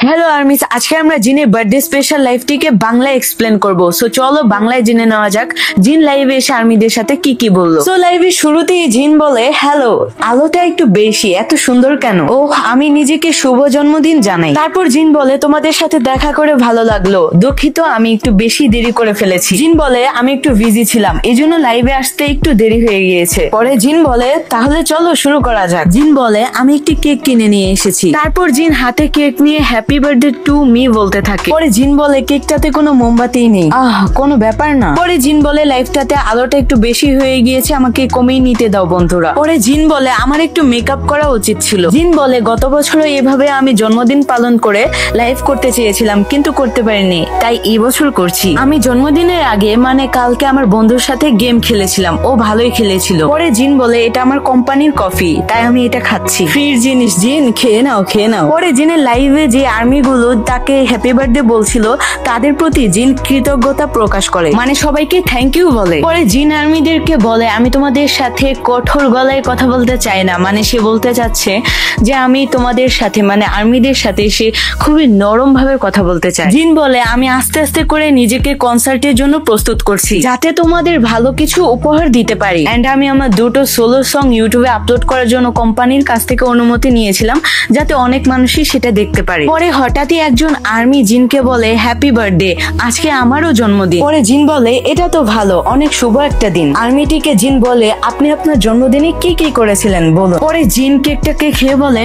Hello armies, আজকে আমরা জিনের বার্থডে স্পেশাল লাইভটিকে বাংলায় এক্সপ্লেন করব। সো চলো বাংলায় জেনে নেওয়া যাক জিন লাইভে এসে আর্মিদের সাথে কি কি বললো। সো লাইভের শুরুতেই জিন বলে, হ্যালো, আলোটা একটু বেশি, এত সুন্দর কেন? ও, আমি নিজেকে শুভ জন্মদিন জানাই। তারপর জিন বলে, তোমাদের সাথে দেখা করে ভালো লাগলো, দুঃখিত আমি একটু বেশি দেরি করে ফেলেছি। জিন বলে, আমি একটু বিজি ছিলাম, এই জন্য লাইভে আসতে একটু দেরি হয়ে গিয়েছে। পরে জিন বলে, তাহলে চলো শুরু করা যাক। জিন বলে, আমি একটি কেক কিনে নিয়ে এসেছি। তারপর জিন হাতে কেক নিয়ে হ্যাপি বার্থডে টু মি বলতে থাকে। পরে জিন বলে, কেকটাতে কোনো মোমবাতি নেই। কোনো ব্যাপার না। পরে জিন বলে, লাইফটাতে আলোটা একটু বেশি হয়ে গিয়েছে, আমাকে কমিয়ে নিতে দাও বন্ধুরা। পরে জিন বলে, আমার একটু মেকআপ করা উচিত ছিল। জিন বলে, গত বছরও এভাবে আমি জন্মদিন পালন করে লাইভ করতে চেয়েছিলাম, কিন্তু করতে পারিনি, তাই এই বছর করছি। আমি জন্মদিনের আগে মানে কালকে আমার বন্ধুর সাথে গেম খেলেছিলাম, ও ভালোই খেলেছিল। পরে জিন বলে, এটা আমার কোম্পানির কফি, তাই আমি এটা খাচ্ছি, ফ্রির জিনিস, জিন খেয়ে নাও খেয়ে নাও। পরে জিনের লাইভে যে আর্মি গুলো তাকে হ্যাপি বার্থডে বলছিল তাদের প্রতি জিন কৃতজ্ঞতা প্রকাশ করে, মানে সবাইকে থ্যাংক ইউ বলে। পরে জিন আর্মিদেরকে বলে, আমি তোমাদের সাথে কঠোর গলায় কথা বলতে চাই না, মানে সে বলতে চাচ্ছে যে আমি তোমাদের সাথে মানে আর্মিদের সাথে সে খুবই নরম ভাবে কথা বলতে চায়। জিন বলে, আমি আস্তে আস্তে করে নিজেকে কনসার্টের জন্য প্রস্তুত করছি, যাতে তোমাদের ভালো কিছু উপহার দিতে পারি। এন্ড আমি আমার দুটো সোলো সং ইউটিউবে আপলোড করার জন্য কোম্পানির কাছ থেকে অনুমতি নিয়েছিলাম, যাতে অনেক মানুষই সেটা দেখতে পারে। পরে হঠাৎই একজন আর্মি জিনকে বলে, হ্যাপি বার্থডে, আজকে আমারও জন্মদিন। পরে জিন বলে, এটা তো ভালো, অনেক শুভ একটা দিন। আর্মিটিকে জিন বলে, আপনি আপনার জন্মদিনে কি কি করেছিলেন বলো। পরে জিন কেকটাকে খেয়ে বলে,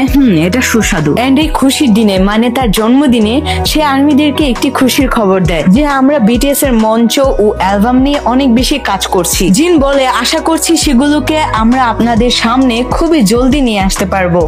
এটা সুস্বাদু। এন্ড এই খুশির দিনে মানে তার জন্মদিনে সে আর্মিদেরকে একটি খুশির খবর দেয় যে আমরা বিটিএস এর মঞ্চ ও অ্যালবাম নিয়ে অনেক বেশি কাজ করছি। জিন বলে, আশা করছি সেগুলোকে আমরা আপনাদের সামনে খুবই জলদি নিয়ে আসতে পারবো।